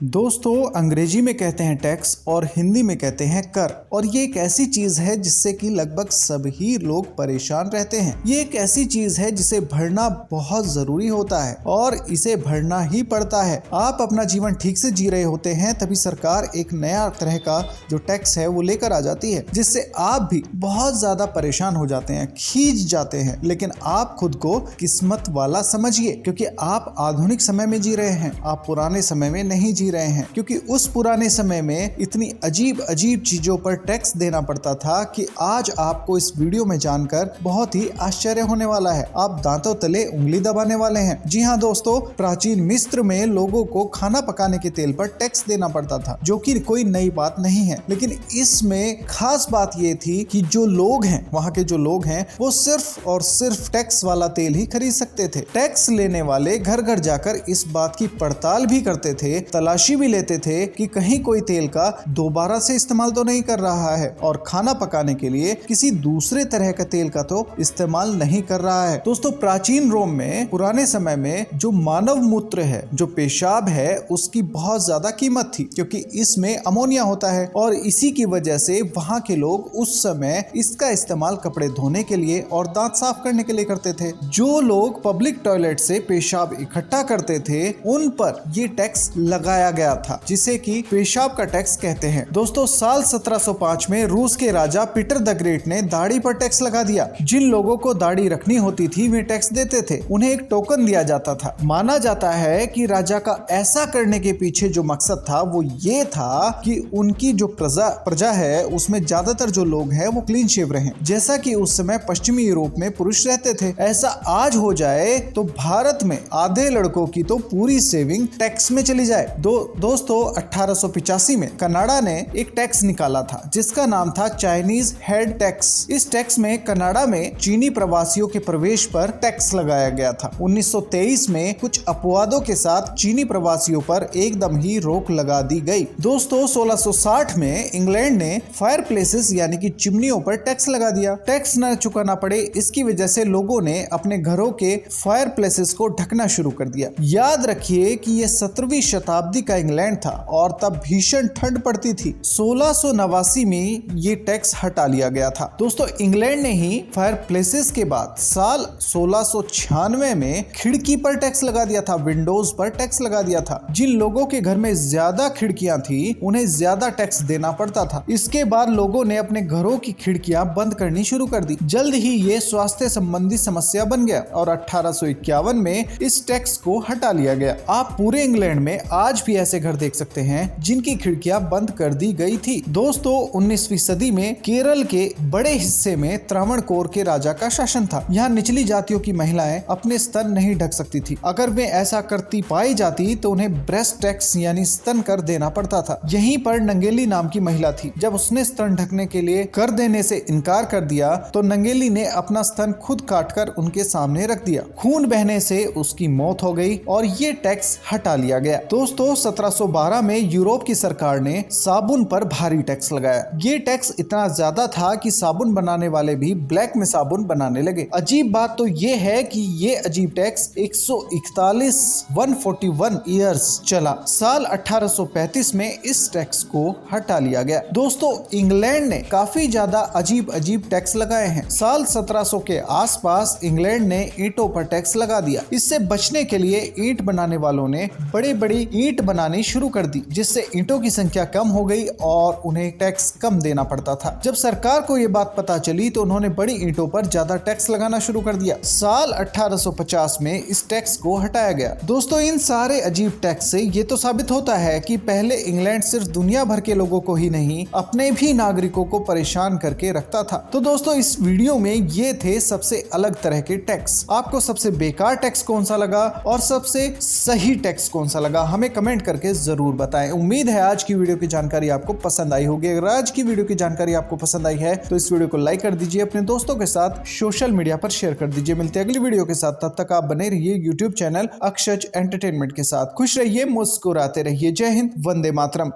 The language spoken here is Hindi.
दोस्तों, अंग्रेजी में कहते हैं टैक्स और हिंदी में कहते हैं कर। और ये एक ऐसी चीज है जिससे कि लगभग सभी लोग परेशान रहते हैं। ये एक ऐसी चीज है जिसे भरना बहुत जरूरी होता है और इसे भरना ही पड़ता है। आप अपना जीवन ठीक से जी रहे होते हैं, तभी सरकार एक नया तरह का जो टैक्स है वो लेकर आ जाती है, जिससे आप भी बहुत ज्यादा परेशान हो जाते हैं, खींच जाते हैं। लेकिन आप खुद को किस्मत वाला समझिए, क्योंकि आप आधुनिक समय में जी रहे हैं, आप पुराने समय में नहीं जी रहे हैं। क्योंकि उस पुराने समय में इतनी अजीब अजीब चीजों पर टैक्स देना पड़ता था कि आज आपको इस वीडियो में जानकर बहुत ही आश्चर्य होने वाला है। आप दांतों तले उंगली दबाने वाले हैं। जी हाँ दोस्तों, प्राचीन मिस्र में लोगों को खाना पकाने के तेल पर टैक्स देना पड़ता था, जो कि कोई नई बात नहीं है। लेकिन इसमें खास बात ये थी कि जो लोग हैं, वहाँ के जो लोग हैं, वो सिर्फ और सिर्फ टैक्स वाला तेल ही खरीद सकते थे। टैक्स लेने वाले घर घर जाकर इस बात की पड़ताल भी करते थे, तलाशी भी लेते थे कि कहीं कोई तेल का दोबारा से इस्तेमाल तो नहीं कर रहा है और खाना पकाने के लिए किसी दूसरे तरह का तेल का तो इस्तेमाल नहीं कर रहा है। दोस्तों, प्राचीन रोम में पुराने समय में जो मानव मूत्र है, जो पेशाब है, उसकी बहुत ज्यादा कीमत थी, क्योंकि इसमें अमोनिया होता है और इसी की वजह से वहां के लोग उस समय इसका इस्तेमाल कपड़े धोने के लिए और दांत साफ करने के लिए करते थे। जो लोग पब्लिक टॉयलेट से पेशाब इकट्ठा करते थे, उन पर ये टैक्स लगाया गया था, जिसे कि पेशाब का टैक्स कहते हैं। दोस्तों, साल 1705 में रूस के राजा पीटर द ग्रेट ने दाढ़ी पर टैक्स लगा दिया। जिन लोगों को दाढ़ी रखनी होती थी वे टैक्स देते थे, उन्हें एक टोकन दिया जाता था। माना जाता है कि राजा का ऐसा करने के पीछे जो मकसद था वो ये था कि उनकी जो प्रजा है उसमें ज्यादातर जो लोग हैं वो क्लीन शेव रहें, जैसा कि उस समय पश्चिमी यूरोप में पुरुष रहते थे। ऐसा आज हो जाए तो भारत में आधे लड़कों की तो पूरी सेविंग टैक्स में चली जाए। दोस्तों, 1885 में कनाडा ने एक टैक्स निकाला था जिसका नाम था चाइनीज हेड टैक्स। इस टैक्स में कनाडा में चीनी प्रवासियों के प्रवेश पर टैक्स लगाया गया था। 1923 में कुछ अपवादों के साथ चीनी प्रवासियों पर एकदम ही रोक लगा दी गई। दोस्तों, 1660 में इंग्लैंड ने फायर प्लेसेस यानी कि चिमनियों पर टैक्स लगा दिया। टैक्स न चुकाना पड़े, इसकी वजह से लोगों ने अपने घरों के फायर प्लेसेस को ढकना शुरू कर दिया। याद रखिए कि यह 17वीं शताब्दी का इंग्लैंड था और तब भीषण ठंड पड़ती थी। 1689 में ये टैक्स हटा लिया गया था। दोस्तों, इंग्लैंड ने ही फायर प्लेसेस के बाद साल 1696 में खिड़की पर टैक्स लगा दिया था, विंडोज पर टैक्स लगा दिया था। जिन लोगों के घर में ज्यादा खिड़कियां थी उन्हें ज्यादा टैक्स देना पड़ता था। इसके बाद लोगों ने अपने घरों की खिड़कियां बंद करनी शुरू कर दी। जल्द ही ये स्वास्थ्य संबंधी समस्या बन गया और 1851 में इस टैक्स को हटा लिया गया। आप पूरे इंग्लैंड में आज भी ऐसे घर देख सकते हैं जिनकी खिड़कियां बंद कर दी गई थी। दोस्तों, 19वीं सदी में केरल के बड़े हिस्से में त्रावणकोर के राजा का शासन था। यहाँ निचली जातियों की महिलाएं अपने स्तन नहीं ढक सकती थी। अगर वे ऐसा करती पाई जाती तो उन्हें ब्रेस्ट टैक्स यानी स्तन कर देना पड़ता था। यहीं पर नंगेली नाम की महिला थी। जब उसने स्तन ढकने के लिए कर देने से इनकार कर दिया तो नंगेली ने अपना स्तन खुद काटकर उनके सामने रख दिया। खून बहने से उसकी मौत हो गई और ये टैक्स हटा लिया गया। दोस्तों, 1712 में यूरोप की सरकार ने साबुन पर भारी टैक्स लगाया। ये टैक्स इतना ज्यादा था कि साबुन बनाने वाले भी ब्लैक में साबुन बनाने लगे। अजीब बात तो ये है कि ये अजीब टैक्स 141 ईयर्स चला। साल 1835 में इस टैक्स को हटा लिया गया। दोस्तों, इंग्लैंड ने काफी ज्यादा अजीब अजीब टैक्स लगाए हैं। साल 1700 के आसपास इंग्लैंड ने ईंटों पर टैक्स लगा दिया। इससे बचने के लिए ईंट बनाने वालों ने बड़ी बड़ी ईंट बनानी शुरू कर दी, जिससे ईंटों की संख्या कम हो गई और उन्हें टैक्स कम देना पड़ता था। जब सरकार को ये बात पता चली तो उन्होंने बड़ी ईंटों पर ज्यादा टैक्स लगाना शुरू कर दिया। साल 1850 में इस टैक्स को हटाया गया। दोस्तों, इन सारे अजीब टैक्स से ये तो साबित होता है कि पहले इंग्लैंड सिर्फ दुनिया भर के लोगों को ही नहीं, अपने भी नागरिकों को परेशान करके रखता था। तो दोस्तों, इस वीडियो में ये थे सबसे अलग तरह के टैक्स। आपको सबसे बेकार टैक्स कौन सा लगा और सबसे सही टैक्स कौन सा लगा, हमें कमेंट करके जरूर बताएं। उम्मीद है आज की वीडियो की जानकारी आपको पसंद आई होगी। अगर आज की वीडियो की जानकारी आपको पसंद आई है तो इस वीडियो को लाइक कर दीजिए, अपने दोस्तों के साथ सोशल मीडिया पर शेयर कर दीजिए। मिलते हैं अगली वीडियो के साथ, तब तक आप बने रहिए यूट्यूब चैनल अक्षज एंटरटेनमेंट के साथ। खुश रहिए, मुस्कुराते रहिए। जय हिंद, वंदे मातरम।